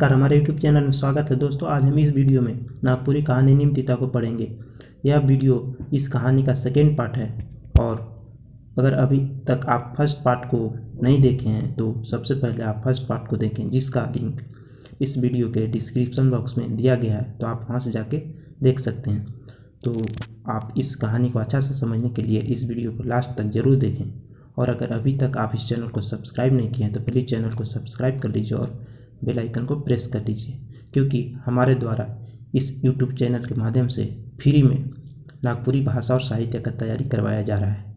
नमस्कार, हमारे YouTube channel में स्वागत है। दोस्तों, आज हम इस वीडियो में नागपुरी कहानी नीमतिता को पढ़ेंगे। यह वीडियो इस कहानी का सेकेंड पार्ट है और अगर अभी तक आप फर्स्ट पार्ट को नहीं देखे हैं तो सबसे पहले आप फर्स्ट पार्ट को देखें, जिसका लिंक इस वीडियो के डिस्क्रिप्शन बॉक्स में दिया गया है, तो आप वहां से जाके देख सकते हैं। तो आप इस कहानी को अच्छा से समझने के लिए इस वीडियो को लास्ट तक ज़रूर देखें। और अगर अभी तक आप इस चैनल को सब्सक्राइब नहीं किए हैं तो प्लीज़ चैनल को सब्सक्राइब कर लीजिए और बेल आइकन को प्रेस कर लीजिए, क्योंकि हमारे द्वारा इस YouTube चैनल के माध्यम से फ्री में नागपुरी भाषा और साहित्य का तैयारी करवाया जा रहा है।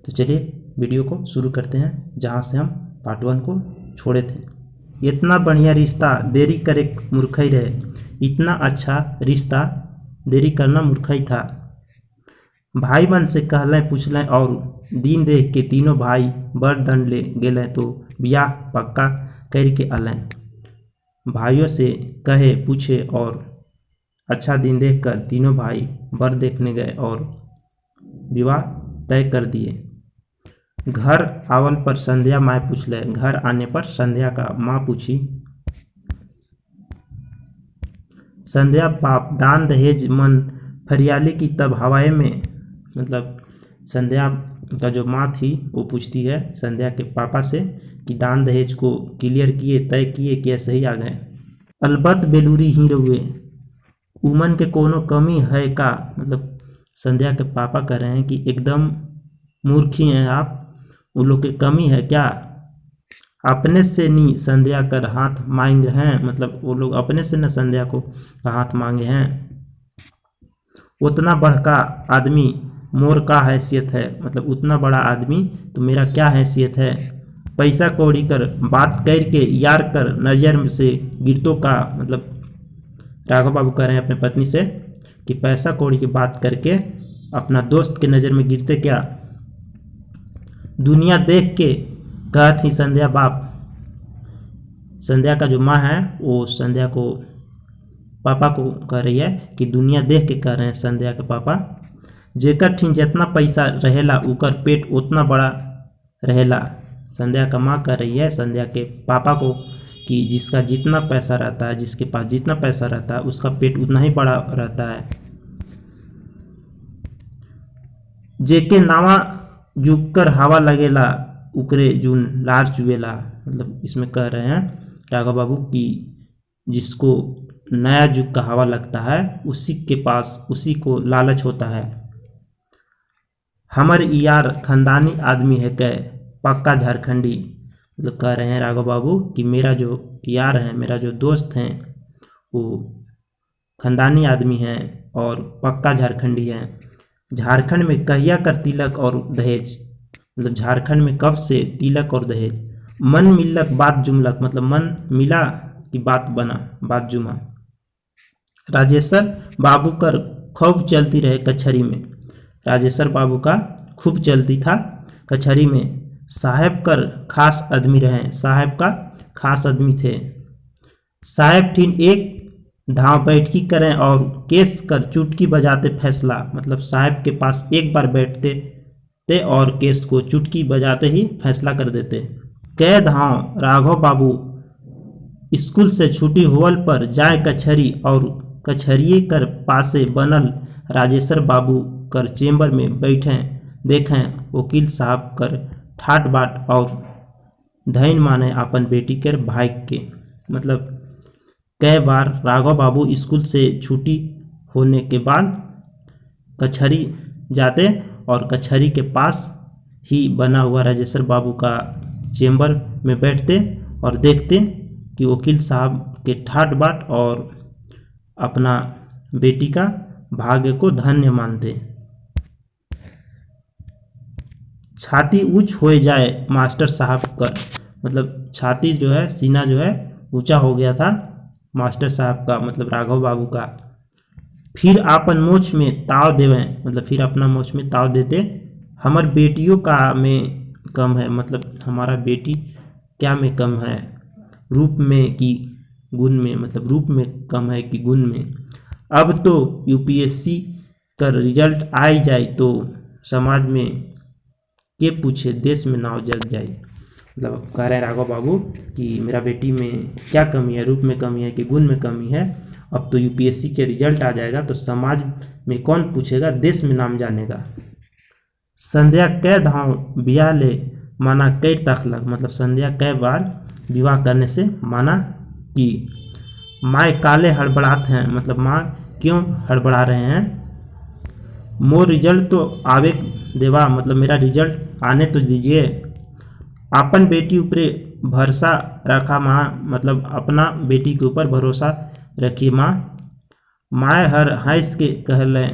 तो चलिए वीडियो को शुरू करते हैं, जहां से हम पार्ट 1 को छोड़े थे। इतना बढ़िया रिश्ता देरी करे मूर्खई रहे, इतना अच्छा रिश्ता देरी करना मूर्खई था। भाई बन से कहलें पूछलें और दिन देख के तीनों भाई बड़ दंड ले गेलें तो ब्याह पक्का कर के अलें। भाइयों से कहे पूछे और अच्छा दिन देखकर तीनों भाई बर देखने गए और विवाह तय कर दिए। घर आवल पर संध्या माँ पूछले, घर आने पर संध्या का माँ पूछी, संध्या बाप दान दहेज मन फरियाली की तब हवाए में। मतलब संध्या का जो माँ थी वो पूछती है संध्या के पापा से कि दान दहेज को क्लियर किए, तय किए कि ऐसे ही आ गए। अलबत्त बेलूरी ही रहुए, उमन के कोनो कमी है का। मतलब संध्या के पापा कह रहे हैं कि एकदम मूर्खी हैं आप, उन लोग की कमी है क्या। अपने से नहीं संध्या कर हाथ मांग रहे हैं, मतलब वो लोग अपने से न संध्या को हाथ मांगे हैं। उतना बड़का आदमी मोर का हैसियत है, मतलब उतना बड़ा आदमी तो मेरा क्या हैसियत है। पैसा कौड़ी कर बात करके यार कर नज़र से गिरतों का। मतलब राघव बाबू कह रहे हैं अपने पत्नी से कि पैसा कौड़ी की बात करके अपना दोस्त के नज़र में गिरते क्या। दुनिया देख के कहत ही संध्या बाप। संध्या का जो माँ है वो संध्या को पापा को कह रही है कि दुनिया देख के कह रहे हैं संध्या के पापा, जेकर ठिन जितना पैसा रहेला उकर पेट उतना बड़ा रहेला। संध्या का माँ कह रही है संध्या के पापा को कि जिसका जितना पैसा रहता है, जिसके पास जितना पैसा रहता है उसका पेट उतना ही बड़ा रहता है। जेके नावा जुकर हवा लगेला उकरे जून लार चुएला। मतलब इसमें कह रहे हैं राघव बाबू कि जिसको नया जुग का हवा लगता है उसी के पास उसी को लालच होता है। हमर यार खानदानी आदमी है कै पक्का झारखंडी। मतलब कह रहे हैं राघव बाबू कि मेरा जो यार है, मेरा जो दोस्त हैं वो खानदानी आदमी हैं और पक्का झारखंडी हैं। झारखंड में कहिया कर तिलक और दहेज। मतलब झारखंड में कब से तिलक और दहेज। मन मिलक बात जुमलक, मतलब मन मिला कि बात बना, बात जुमा। राजेश्वर बाबू कर खूब चलती रहे कचहरी में। राजेश्वर बाबू का खूब चलती था कचहरी में। साहब कर खास आदमी रहे, साहब का खास आदमी थे। साहब ठीन एक धाव बैठकी करें और केस कर चुटकी बजाते फैसला। मतलब साहब के पास एक बार बैठते थे और केस को चुटकी बजाते ही फैसला कर देते। कै धाव राघव बाबू स्कूल से छुट्टी होवल पर जाए कचहरी और कचहरिए कर पासे बनल राजेश्वर बाबू कर चेम्बर में बैठे देखें वकील साहब कर ठाट बाट और धैन माने अपन बेटी कर भाई के। मतलब कई बार राघव बाबू स्कूल से छुट्टी होने के बाद कचहरी जाते और कचहरी के पास ही बना हुआ राजेश्वर बाबू का चेम्बर में बैठते और देखते कि वकील साहब के ठाट बाट और अपना बेटी का भाग्य को धन्य मानते। छाती ऊंच हो जाए मास्टर साहब का। मतलब छाती जो है, सीना जो है ऊंचा हो गया था मास्टर साहब का, मतलब राघव बाबू का। फिर आपन मोछ में ताव देवें, मतलब फिर अपना मोछ में ताव देते। हमार बेटियों का में कम है, मतलब हमारा बेटी क्या में कम है, रूप में कि गुण में। मतलब रूप में कम है कि गुण में। अब तो यूपीएससी का रिजल्ट आ जाए तो समाज में के पूछे, देश में नाव जग जाए। मतलब कह रहे हैं राघव बाबू कि मेरा बेटी में क्या कमी है, रूप में कमी है कि गुण में कमी है। अब तो यूपीएससी के रिजल्ट आ जाएगा तो समाज में कौन पूछेगा, देश में नाम जानेगा। संध्या कै धाव ब्याह ले माना कई तखलक, मतलब संध्या कई बार विवाह करने से माना कि। माँ काले हड़बड़ात हैं, मतलब माँ क्यों हड़बड़ा रहे हैं। मोर रिजल्ट तो आवे देवा, मतलब मेरा रिजल्ट आने तो दीजिए। अपन बेटी ऊपरे भरोसा रखा माँ, मतलब अपना बेटी के ऊपर भरोसा रखिए माँ। माए हर हंस के कहले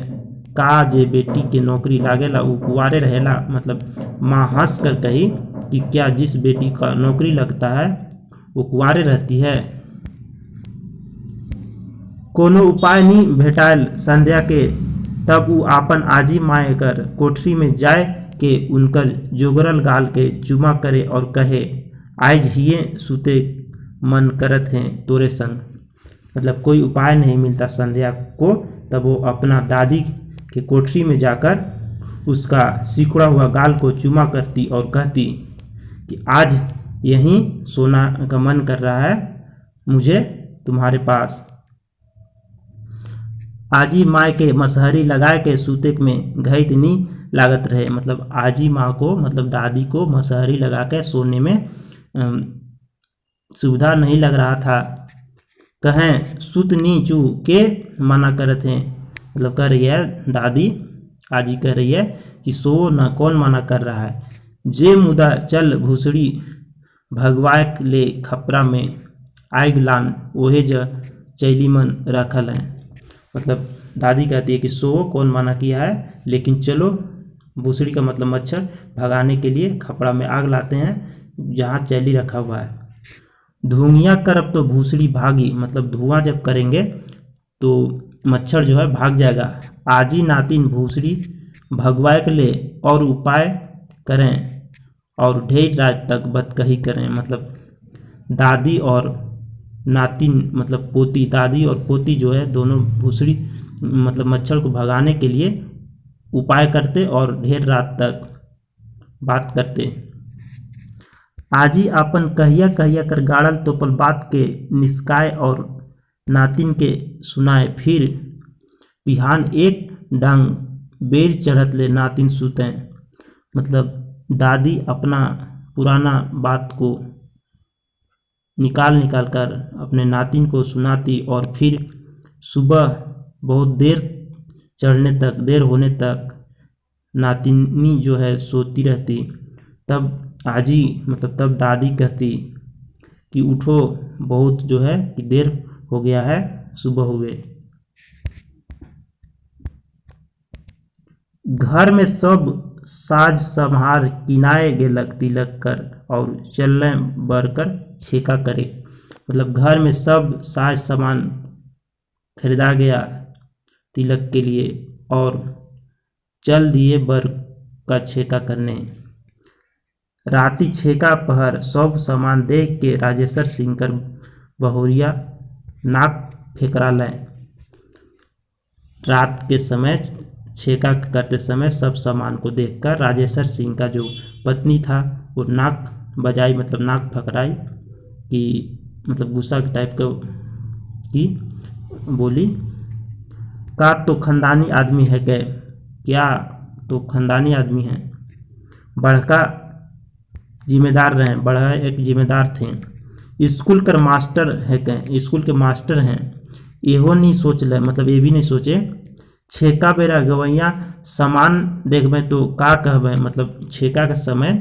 का जे बेटी के नौकरी लागेला उ कुंवारे रहेला, मतलब माँ हंस कर कही कि क्या जिस बेटी का नौकरी लगता है वो कुंवारे रहती है। कोनो उपाय नहीं भेटायल संध्या के, तब उ आपन आजी माए कर कोठरी में जाए के उनकर जोगरल गाल के चुमा करे और कहे आज हिये सुते मन करत हैं तोरे संग। मतलब कोई उपाय नहीं मिलता संध्या को, तब वो अपना दादी के कोठरी में जाकर उसका सिकुड़ा हुआ गाल को चुमा करती और कहती कि आज यहीं सोना का मन कर रहा है मुझे तुम्हारे पास। आजी माँ के मसहरी लगाए के सूते में घई इतनी लागत रहे, मतलब आजी माँ को, मतलब दादी को मसहरी लगा के सोने में सुविधा नहीं लग रहा था। कहें सुत नी चू के मना करत हैं, मतलब कह रही है दादी, आजी कह रही है कि सो न कौन मना कर रहा है। जे मुदा चल भूसड़ी भगवाए ले खपरा में आग लान ओहे ज चैली मन रखल है। मतलब दादी कहती है कि सो कौन मना किया है, लेकिन चलो भूसड़ी का मतलब मच्छर भगाने के लिए खपड़ा में आग लाते हैं जहाँ चैली रखा हुआ है। धुआं करब तो भूसड़ी भागी, मतलब धुआं जब करेंगे तो मच्छर जो है भाग जाएगा। आजी नातिन भूसड़ी भगवाए के ले और उपाय करें और ढेर रात तक बतकही करें। मतलब दादी और नातिन, मतलब पोती, दादी और पोती जो है दोनों भूसड़ी मतलब मच्छर को भगाने के लिए उपाय करते और ढेर रात तक बात करते। आजी अपन कहिया कहिया कर गाड़ल तोपल बात के निष्काय और नातिन के सुनाए। फिर बिहान एक डांग बेर चढ़त ले नातिन सुतें, मतलब दादी अपना पुराना बात को निकाल कर अपने नातिन को सुनाती और फिर सुबह बहुत देर होने तक नातिनी जो है सोती रहती। तब आजी, मतलब तब दादी कहती कि उठो बहुत जो है कि देर हो गया है, सुबह हुए। घर में सब साज सम्हार किनाए गेलक तिलक कर और चलने बरकर छेका करे। मतलब घर में सब साज सामान खरीदा गया तिलक के लिए और चल दिए बर का छेका करने। राती छेका पहर सब सामान देख के राजेश्वर सिंह कर बहुरिया नाक फेकरा लें। रात के समय छेका करते समय सब सामान को देखकर राजेश्वर सिंह का जो पत्नी था वो नाक बजाई, मतलब नाक फकराई कि मतलब गुस्सा के टाइप का की बोली, का तो खानदानी आदमी है क्या तो खानदानी आदमी है। बड़का जिम्मेदार रहे, बड़ा एक जिम्मेदार थे। स्कूल कर मास्टर है क्या, स्कूल के मास्टर हैं। एहो नहीं सोच ले, मतलब ये भी नहीं सोचे छेका बेरा गवैया सामान देखबे तो का कहबे, मतलब छेका का समय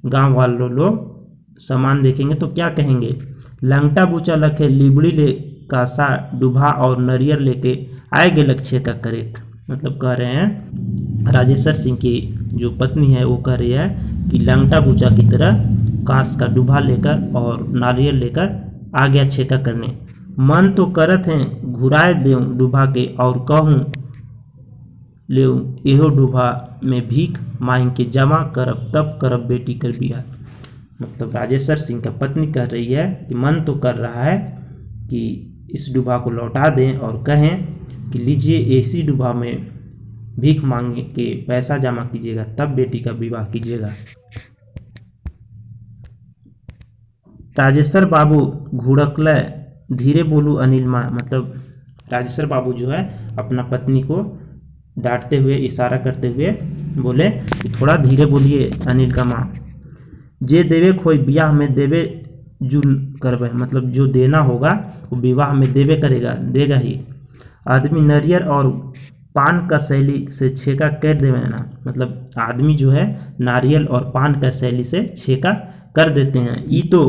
गांव वालों लोग सामान देखेंगे तो क्या कहेंगे। लंगटा बूचा लखे लिबड़ी ले कासा डुभा और नरियर लेके आए गेलक छेका करे। मतलब कह रहे हैं राजेश्वर सिंह की जो पत्नी है वो कह रही है कि लंगटा बूचा की तरह कांस का डुभा लेकर और नारियल लेकर आ गया छेका करने। मन तो करत हैं घुराए देऊं डुभा के और कहूँ ले एहो डुभा में भीख मांग के जमा करब तब करब बेटी कर बिया। मतलब राजेश्वर सिंह का पत्नी कह रही है कि मन तो कर रहा है कि इस डुभा को लौटा दें और कहें कि लीजिए ऐसी डुभा में भीख मांग के पैसा जमा कीजिएगा तब बेटी का विवाह कीजिएगा। राजेश्वर बाबू घुड़कल धीरे बोलू अनिल माँ, मतलब राजेश्वर बाबू जो है अपना पत्नी को डांटते हुए इशारा करते हुए बोले कि थोड़ा धीरे बोलिए अनिल का माँ। जे देवे खोई ब्याह में देवे जुल करवे, मतलब जो देना होगा वो विवाह में देवे करेगा, देगा ही। आदमी नरियर और पान का शैली से छेका कर देवे ना, मतलब आदमी जो है नारियल और पान का शैली से छेका कर देते हैं। ये तो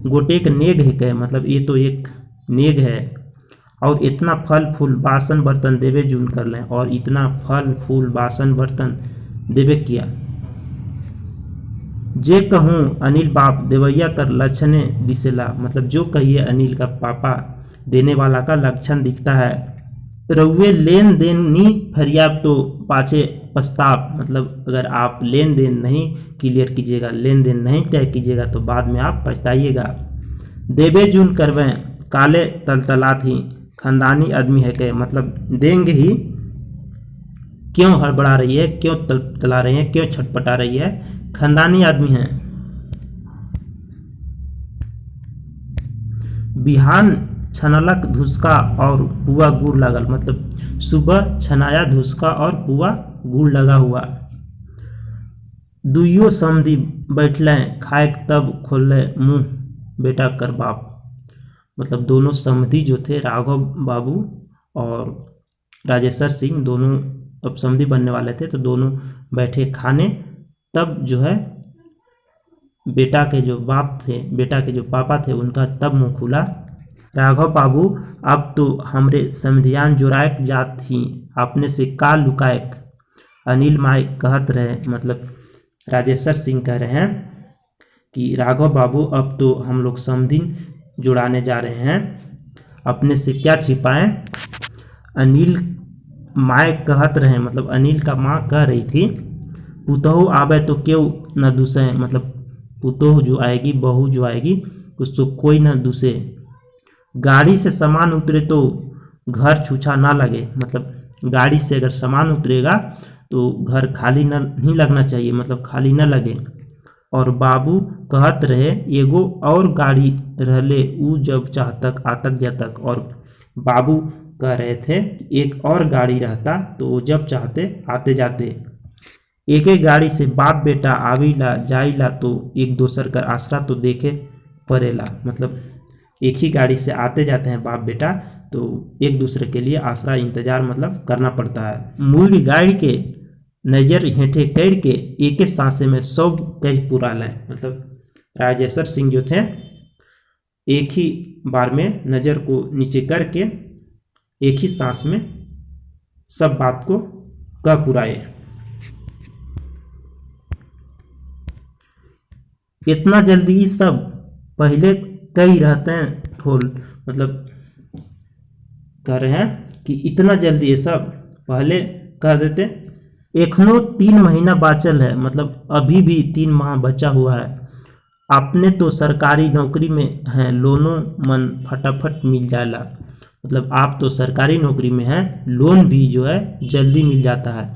गोटेक नेग है कहे, मतलब ये तो एक नेग है। और इतना फल फूल बासन बर्तन देवे जून कर लें, और इतना फल फूल बासन बर्तन देवे किया। जे कहूँ अनिल बाप देवैया कर लक्षणे दिसेला, मतलब जो कहिए अनिल का पापा देने वाला का लक्षण दिखता है। रउए लेन देन नी फरियाब तो पाचे पछताप, मतलब अगर आप लेन देन नहीं क्लियर कीजिएगा, लेन देन नहीं तय कीजिएगा तो बाद में आप पछताइएगा। देवे जून करवें काले तलतलात ही, खानदानी आदमी है के, मतलब देंगे ही, क्यों हड़बड़ा रही है, क्यों तला रही है, क्यों छटपटा रही है, खानदानी आदमी है। बिहान छनलक धुसका और पुआ गुड़ लगल, मतलब सुबह छनाया धुसका और पुआ गुड़ लगा हुआ। दुइयो समधी बैठले खाए तब खोले मुंह बेटा कर बाप, मतलब दोनों समधी जो थे राघव बाबू और राजेश्वर सिंह, दोनों अब समधी बनने वाले थे, तो दोनों बैठे खाने, तब जो है बेटा के जो बाप थे, बेटा के जो पापा थे, उनका तब मुंह खुला। राघव बाबू अब तो हमरे समधियान जोरायक जात ही अपने से का लुकायक, अनिल माई कहत रहे, मतलब राजेश्वर सिंह कह रहे हैं कि राघव बाबू अब तो हम लोग समधी जुड़ाने जा रहे हैं, अपने से क्या छिपाएं। अनिल माए कहत रहे, मतलब अनिल का माँ कह रही थी, पुतहु आवे तो क्यों न दूसे, मतलब पुतोह जो आएगी, बहू जो आएगी, उसको कोई न दूसे। गाड़ी से सामान उतरे तो घर छूछा ना लगे, मतलब गाड़ी से अगर सामान उतरेगा तो घर खाली न नहीं लगना चाहिए, मतलब खाली न लगे। और बाबू कहत रहे एगो और गाड़ी रहले ऊ जब चाहतक आतक जातक, और बाबू कह रहे थे एक और गाड़ी रहता तो वो जब चाहते आते जाते। एक एक गाड़ी से बाप बेटा आवीला जाइला तो एक दूसर का आसरा तो देखे पड़ेला, मतलब एक ही गाड़ी से आते जाते हैं बाप बेटा, तो एक दूसरे के लिए आसरा इंतजार मतलब करना पड़ता है। मूल गाड़ी के नजर हेठे कर के एक सांसे में सब कह पूरा लें, मतलब राजेश्वर सिंह जो थे एक ही बार में नज़र को नीचे करके एक ही सांस में सब बात को कह पुराए। इतना जल्दी सब पहले कई रहते हैं ठोल, मतलब कह रहे हैं कि इतना जल्दी ये सब पहले कह देते। एखनो 3 महीना बाचल है, मतलब अभी भी 3 माह बचा हुआ है। आपने तो सरकारी नौकरी में हैं, लोनों मन फटाफट मिल जाएगा, मतलब आप तो सरकारी नौकरी में हैं, लोन भी जो है जल्दी मिल जाता है।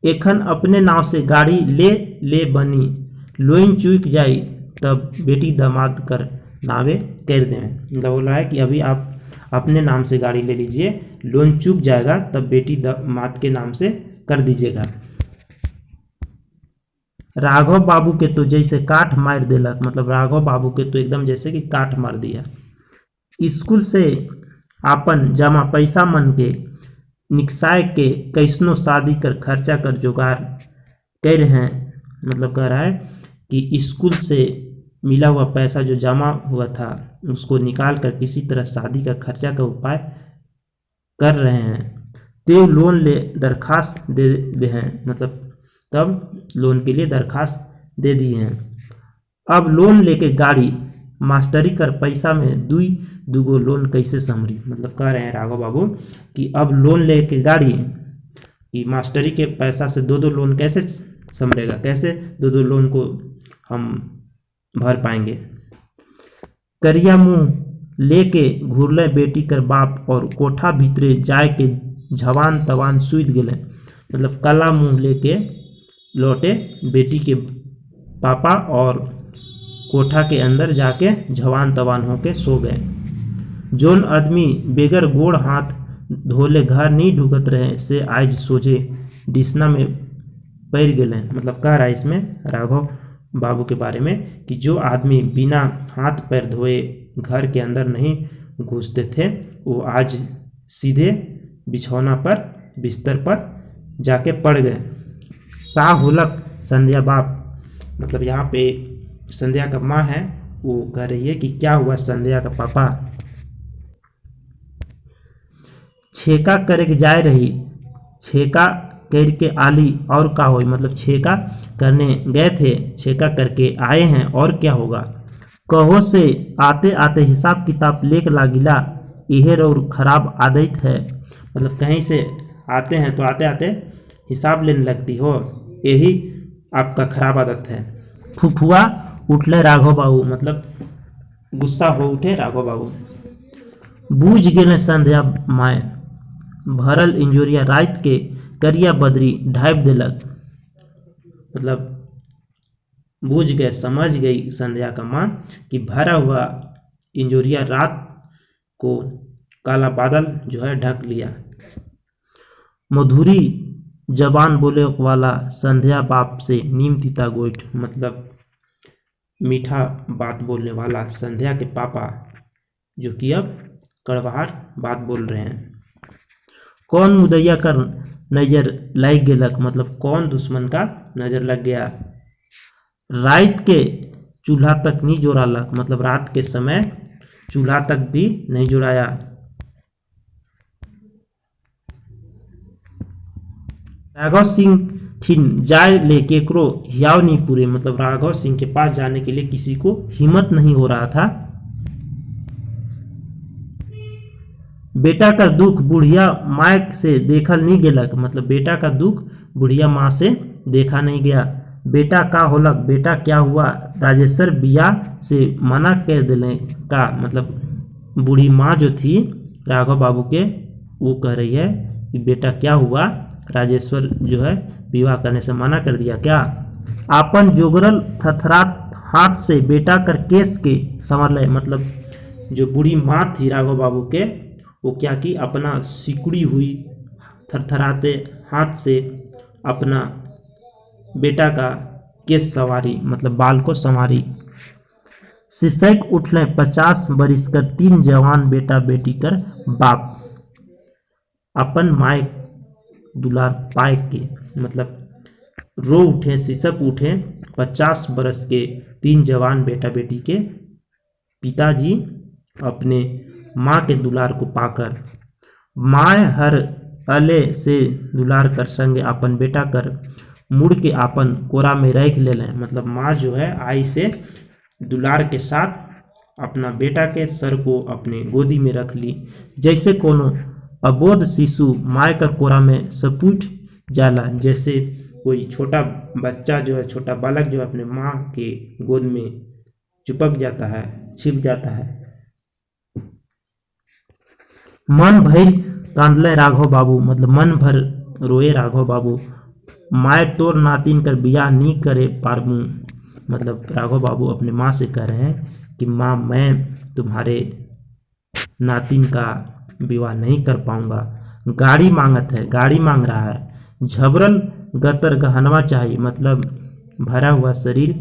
एखन अपने नाव से गाड़ी ले बनी, लोन चूक जाई तब बेटी दामाद कर नावे कर दें, मतलब बोल रहा है कि अभी आप अपने नाम से गाड़ी ले लीजिए, लोन चूक जाएगा तब बेटी दामाद के नाम से कर दीजिएगा। राघव बाबू के तो जैसे काठ मार देलक, मतलब राघव बाबू के तो एकदम जैसे कि काठ मार दिया। स्कूल से आपन जमा पैसा मन के निकसाय के कैसनो शादी कर खर्चा कर जुगाड़ कर रहे हैं, मतलब कह रहा है कि स्कूल से मिला हुआ पैसा जो जमा हुआ था उसको निकाल कर किसी तरह शादी का खर्चा का उपाय कर रहे हैं। तो लोन ले दरखास्त दे हैं, मतलब तब लोन के लिए दरखास्त दे दी हैं। अब लोन लेके गाड़ी मास्टरी कर पैसा में दूगो लोन कैसे संभरी, मतलब कह रहे हैं राघव बाबू कि अब लोन लेके गाड़ी कि मास्टरी के पैसा से 2 लोन कैसे संभरेगा, कैसे 2 लोन को हम भर पाएंगे। करिया मुँह लेके घुरले बेटी कर बाप और कोठा भीतरे जाए के जवान तवान सूत गए, मतलब काला मुँह लेके लौटे बेटी के पापा और कोठा के अंदर जाके जवान तवान होके सो गए। जोन आदमी बेगर गोड़ हाथ धोले घर नहीं ढुकत रहे से आज सोझे डिसना में पैर गेले। मतलब कह रहा है इसमें राघव बाबू के बारे में कि जो आदमी बिना हाथ पैर धोए घर के अंदर नहीं घुसते थे वो आज सीधे बिछौना पर बिस्तर पर जाके पड़ गए। का होलक संध्या बाप, मतलब यहाँ पे संध्या का माँ है वो कह रही है कि क्या हुआ संध्या का पापा। छेका करे जाए रही, छेका करके आली और का होई, मतलब छेका करने गए थे, छेका करके आए हैं और क्या होगा। कहो से आते आते हिसाब किताब लेक लागिला, यह और खराब आदत है। मतलब कहीं से आते हैं तो आते आते हिसाब लेने लगती हो, यही आपका खराब आदत है। फुफुआ उठले राघव बाबू, मतलब गुस्सा हो उठे राघव बाबू। बूझ गेले संध्या माए, भरल इंजोरिया रात के करिया बदरी ढाइप देलक। मतलब बूझ गए, समझ गई संध्या का माँ कि भरा हुआ इंजोरिया रात को काला बादल जो है ढक लिया। मधुरी जबान बोले वाला संध्या बाप से नीम तीता गोइठ, मतलब मीठा बात बोलने वाला संध्या के पापा जो कि अब कड़वाहट बात बोल रहे हैं। कौन मुदैया कर नजर लग गेलक, मतलब कौन दुश्मन का नजर लग गया। रात के चूल्हा तक नहीं जोड़ालक, मतलब रात के समय चूल्हा तक भी नहीं जुड़ाया। राघव सिंह ठिन जाए ले केकरो हियाव नहीं पूरे, मतलब राघव सिंह के पास जाने के लिए किसी को हिम्मत नहीं हो रहा था। बेटा का दुख बुढ़िया माँ से देखल नहीं गेलक, मतलब बेटा का दुख बुढ़िया माँ से देखा नहीं गया। बेटा का होलक, बेटा क्या हुआ। राजेश्वर बिया से मना कर दिले का, मतलब बूढ़ी माँ जो थी राघव बाबू के वो कह रही है कि बेटा क्या हुआ, राजेश्वर जो है विवाह करने से मना कर दिया क्या। आपन जोगरल थरथरात हाथ से बेटा कर केस के संवर ले, मतलब जो बूढ़ी माँ थी राघव बाबू के वो क्या की अपना सिकुड़ी हुई थरथराते हाथ से अपना बेटा का केस सवारी, मतलब बाल को संवारी। सिसक उठले 50 बरिस कर 3 जवान बेटा बेटी कर बाप, अपन माय दुलार पाए के, मतलब रो उठे सिसक उठे 50 बरस के 3 जवान बेटा बेटी के पिताजी अपने माँ के दुलार को पाकर। माय हर अले से दुलार कर संगे अपन बेटा कर मुड़ के अपन कोरा में रख ले लें, मतलब माँ जो है आई से दुलार के साथ अपना बेटा के सर को अपने गोदी में रख ली, जैसे कोनो अबोध शिशु माय कर कोरा में सपूट जाला, जैसे कोई छोटा बच्चा जो है, छोटा बालक जो है अपने माँ के गोद में चिपक जाता है, छिप जाता है। मन भर कांदले राघव बाबू, मतलब मन भर रोए राघव बाबू। माय तोर नातिन कर बियाह नहीं करे पारबू, मतलब राघव बाबू अपने माँ से कह रहे हैं कि माँ मैं तुम्हारे नातिन का विवाह नहीं कर पाऊंगा। गाड़ी मांगत है, गाड़ी मांग रहा है। झबरल गतर गहनवा चाहिए, मतलब भरा हुआ शरीर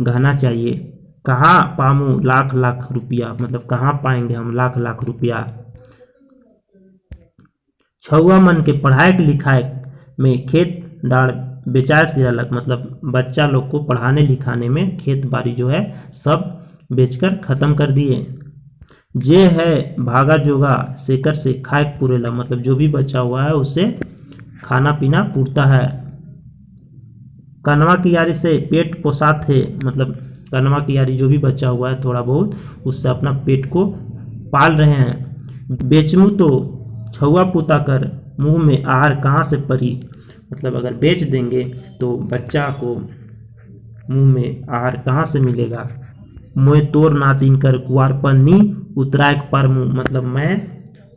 गहना चाहिए। कहाँ पामू लाख लाख रुपया, मतलब कहाँ पाएंगे हम लाख लाख रुपया। छुआ मन के पढ़ाई लिखाई में खेत डाड़ बेचाए सिरलक, मतलब बच्चा लोग को पढ़ाने लिखाने में खेत बाड़ी जो है सब बेचकर ख़त्म कर दिए। जे है भागा जोगा सेकर से खाए पूरेला, मतलब जो भी बचा हुआ है उससे खाना पीना पूरता है। कनवा की यारी से पेट पोसात है, मतलब कनवा की यारी जो भी बचा हुआ है थोड़ा बहुत उससे अपना पेट को पाल रहे हैं। बेचमू तो छुआ पुता कर मुंह में आहार कहाँ से परी, मतलब अगर बेच देंगे तो बच्चा को मुंह में आहार कहाँ से मिलेगा। मोए तोर नातिन कर कुआरपन नी उतराय पर मुँह, मतलब मैं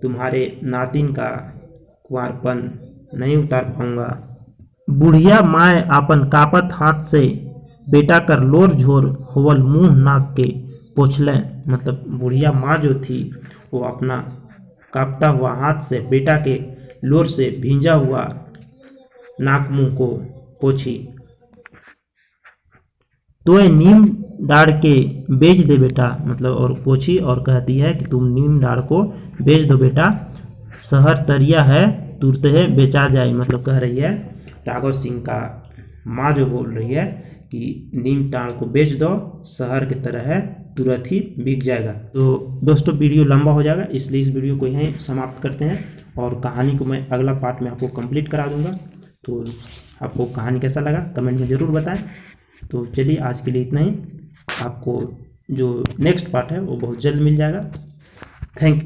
तुम्हारे नातिन का कुआरपन नहीं उतार पाऊंगा। बुढ़िया माए अपन कापत हाथ से बेटा कर लोर झोर होवल मुंह नाक के पोछलें, मतलब बुढ़िया माँ जो थी वो अपना कांपता हुआ हाथ से बेटा के लोर से भींजा हुआ नाक मुंह को पोछी। तो ये नीम डाड़ के बेच दे बेटा, मतलब और पोछी और कहती है कि तुम नीम डाड़ को बेच दो बेटा, शहर तरिया है तुरते है बेचा जाए। मतलब कह रही है राघव सिंह का माँ जो बोल रही है कि नीम डाड़ को बेच दो, शहर की तरह है तुरंत ही बिक जाएगा। तो दोस्तों वीडियो लंबा हो जाएगा, इसलिए इस वीडियो को यहीं समाप्त करते हैं और कहानी को मैं अगला पार्ट में आपको कंप्लीट करा दूंगा। तो आपको कहानी कैसा लगा कमेंट में ज़रूर बताएं। तो चलिए आज के लिए इतना ही, आपको जो नेक्स्ट पार्ट है वो बहुत जल्द मिल जाएगा। Thank you.